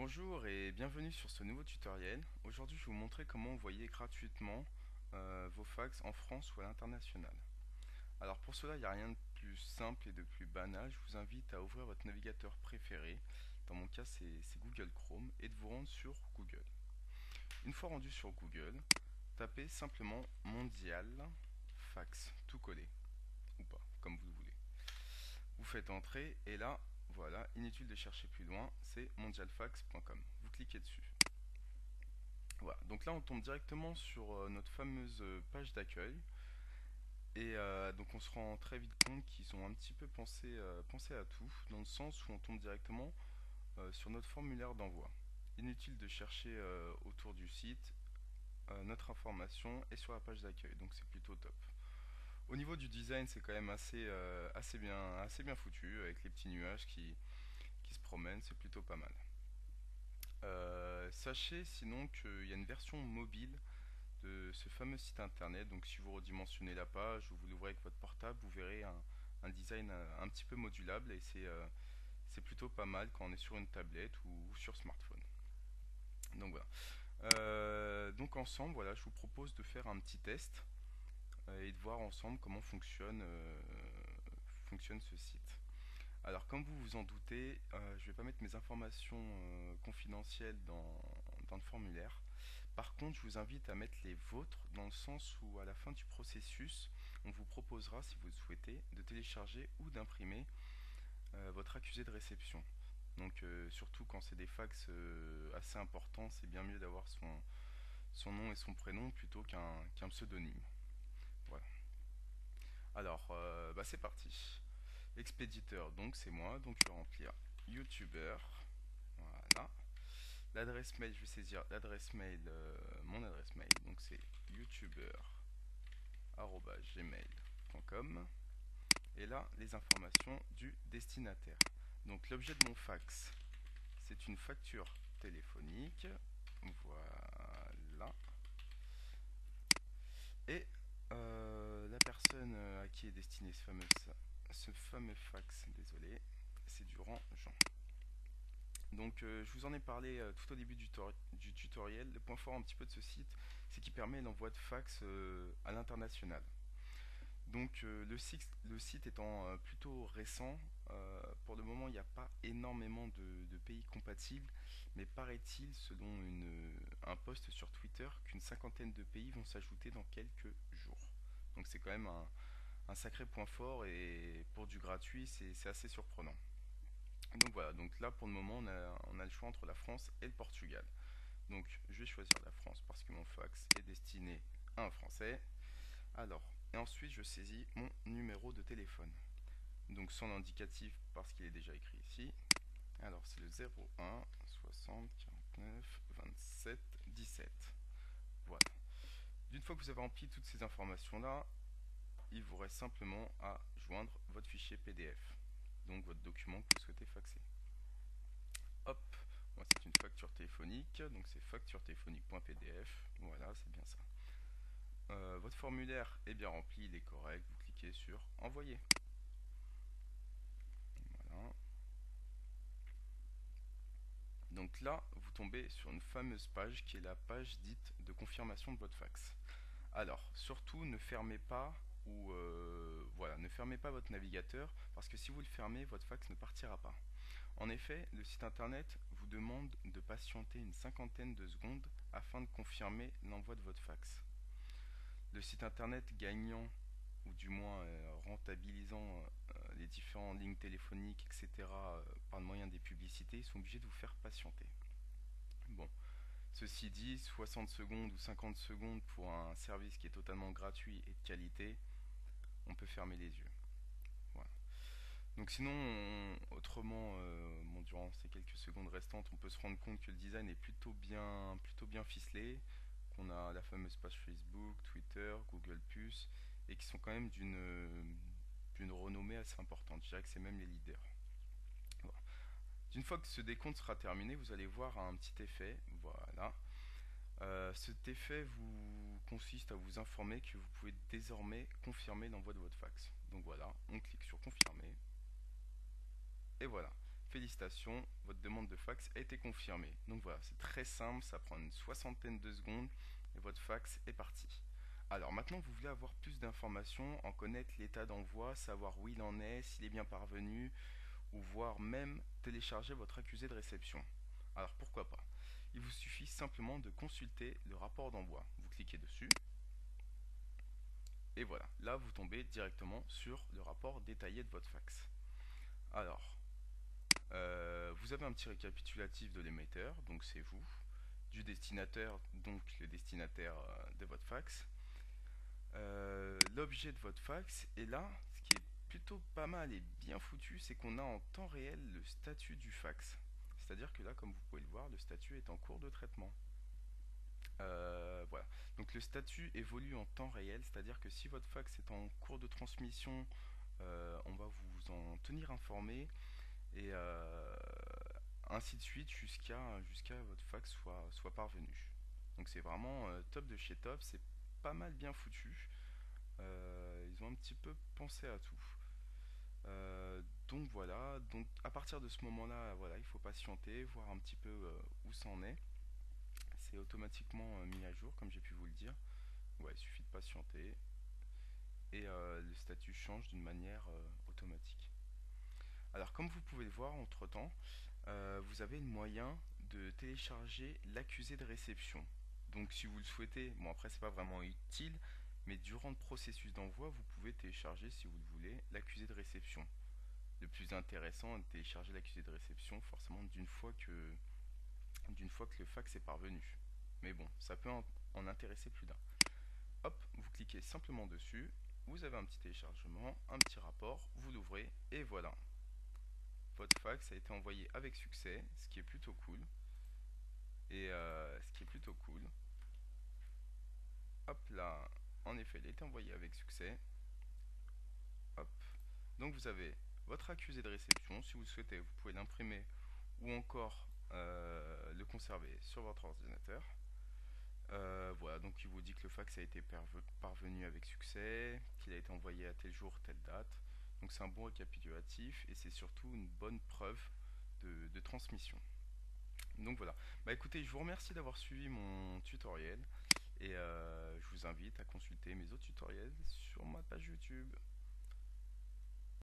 Bonjour et bienvenue sur ce nouveau tutoriel. Aujourd'hui, je vais vous montrer comment envoyer gratuitement vos fax en France ou à l'international. Alors pour cela, il n'y a rien de plus simple et de plus banal. Je vous invite à ouvrir votre navigateur préféré. Dans mon cas, c'est Google Chrome et de vous rendre sur Google. Une fois rendu sur Google, tapez simplement mondial fax, tout collé ou pas, comme vous le voulez. Vous faites entrer et là, voilà, inutile de chercher plus loin, c'est mondialfax.com. Vous cliquez dessus. Voilà, donc là on tombe directement sur notre fameuse page d'accueil et donc on se rend très vite compte qu'ils ont un petit peu pensé à tout, dans le sens où on tombe directement sur notre formulaire d'envoi. Inutile de chercher autour du site, notre information est sur la page d'accueil, donc c'est plutôt top. Au niveau du design, c'est quand même assez bien foutu, avec les petits nuages qui se promènent, c'est plutôt pas mal. Sachez sinon qu'il y a une version mobile de ce fameux site internet. Donc si vous redimensionnez la page ou vous l'ouvrez avec votre portable, vous verrez un design un petit peu modulable et c'est plutôt pas mal quand on est sur une tablette ou sur smartphone. Donc voilà. Donc ensemble, voilà, je vous propose de faire un petit test et de voir ensemble comment fonctionne ce site. Alors comme vous vous en doutez, je ne vais pas mettre mes informations confidentielles dans le formulaire. Par contre, je vous invite à mettre les vôtres dans le sens où à la fin du processus, on vous proposera, si vous le souhaitez, de télécharger ou d'imprimer votre accusé de réception. Donc surtout quand c'est des fax assez importants, c'est bien mieux d'avoir son nom et son prénom plutôt qu'un pseudonyme. Voilà. Alors, c'est parti. Expéditeur, donc c'est moi, donc je vais remplir YouTuber. Voilà. L'adresse mail, je vais saisir l'adresse mail, mon adresse mail, donc c'est youtuber@gmail.com. Et là, les informations du destinataire. Donc l'objet de mon fax, c'est une facture téléphonique. Voilà. Et la personne à qui est destiné ce fameux fax, désolé, c'est Durand Jean. Donc je vous en ai parlé tout au début du tutoriel. Le point fort un petit peu de ce site, c'est qu'il permet l'envoi de fax à l'international. Donc le site étant plutôt récent, pour le moment il n'y a pas énormément de pays compatibles, mais paraît-il, selon un post sur Twitter, qu'une cinquantaine de pays vont s'ajouter dans quelques jours. Donc c'est quand même un sacré point fort et pour du gratuit c'est assez surprenant. Donc voilà, donc là pour le moment on a le choix entre la France et le Portugal. Donc je vais choisir la France parce que mon fax est destiné à un Français. Alors, et ensuite je saisis mon numéro de téléphone. Donc sans l'indicatif parce qu'il est déjà écrit ici. Alors c'est le 01 60 49 27 17. Voilà. D'une fois que vous avez rempli toutes ces informations là, il vous reste simplement à joindre votre fichier PDF. Donc votre document que vous souhaitez faxer. Hop, moi c'est une facture téléphonique, donc c'est facture-téléphonique.pdf. Voilà, c'est bien ça. Votre formulaire est bien rempli, il est correct, vous cliquez sur envoyer. Voilà. Donc là, vous tombez sur une fameuse page qui est la page dite de confirmation de votre fax. Alors, surtout ne fermez pas voilà, ne fermez pas votre navigateur parce que si vous le fermez, votre fax ne partira pas. En effet, le site internet vous demande de patienter une cinquantaine de secondes afin de confirmer l'envoi de votre fax. Le site internet gagnant, ou du moins rentabilisant les différentes lignes téléphoniques, etc., par le moyen des publicités, ils sont obligés de vous faire patienter. Bon, ceci dit, 60 secondes ou 50 secondes pour un service qui est totalement gratuit et de qualité, on peut fermer les yeux. Voilà. Donc sinon, autrement, durant ces quelques secondes restantes, on peut se rendre compte que le design est plutôt bien ficelé, qu'on a la fameuse page Facebook, Twitter, Google+, et qui sont quand même d'une renommée assez importante. Je dirais que c'est même les leaders. Voilà. Une fois que ce décompte sera terminé, vous allez voir un petit effet. Voilà. Cet effet consiste à vous informer que vous pouvez désormais confirmer l'envoi de votre fax. Donc voilà, on clique sur confirmer. Et voilà. félicitations, votre demande de fax a été confirmée. Donc voilà, c'est très simple, ça prend une soixantaine de secondes et votre fax est parti. Alors maintenant, vous voulez avoir plus d'informations, en connaître l'état d'envoi, savoir où il en est, s'il est bien parvenu, ou voire même télécharger votre accusé de réception. Alors pourquoi pas? Il vous suffit simplement de consulter le rapport d'envoi. Vous cliquez dessus et voilà, là vous tombez directement sur le rapport détaillé de votre fax. Alors, vous avez un petit récapitulatif de l'émetteur, donc c'est vous, du destinataire, donc le destinataire de votre fax, l'objet de votre fax, et là, ce qui est plutôt pas mal et bien foutu, c'est qu'on a en temps réel le statut du fax. C'est-à-dire que là, comme vous pouvez le voir, le statut est en cours de traitement. Voilà. Donc le statut évolue en temps réel, c'est-à-dire que si votre fax est en cours de transmission, on va vous en tenir informé et ainsi de suite jusqu'à votre fax soit parvenu. Donc c'est vraiment top de chez top, c'est pas mal bien foutu. Ils ont un petit peu pensé à tout. Donc voilà, donc à partir de ce moment-là, voilà, il faut patienter, voir un petit peu où ça en est. C'est automatiquement mis à jour, comme j'ai pu vous le dire. Ouais, il suffit de patienter et le statut change d'une manière automatique. Alors, comme vous pouvez le voir, entre-temps, vous avez le moyen de télécharger l'accusé de réception. Donc, si vous le souhaitez, bon après c'est pas vraiment utile, mais durant le processus d'envoi, vous pouvez télécharger, si vous le voulez, l'accusé de réception. Le plus intéressant est de télécharger l'accusé de réception forcément d'une fois que le fax est parvenu. Mais bon, ça peut en intéresser plus d'un. Hop, vous cliquez simplement dessus, vous avez un petit téléchargement, un petit rapport, vous l'ouvrez et voilà. Votre fax a été envoyé avec succès, ce qui est plutôt cool. Et ce qui est plutôt cool. Hop là, en effet, il a été envoyé avec succès. Hop. Donc vous avez votre accusé de réception. Si vous le souhaitez, vous pouvez l'imprimer ou encore le conserver sur votre ordinateur. Voilà, donc il vous dit que le fax a été parvenu avec succès, qu'il a été envoyé à tel jour, telle date. Donc c'est un bon récapitulatif et c'est surtout une bonne preuve de transmission. Donc voilà. Bah écoutez, je vous remercie d'avoir suivi mon tutoriel et je vous invite à consulter mes autres tutoriels sur ma page YouTube.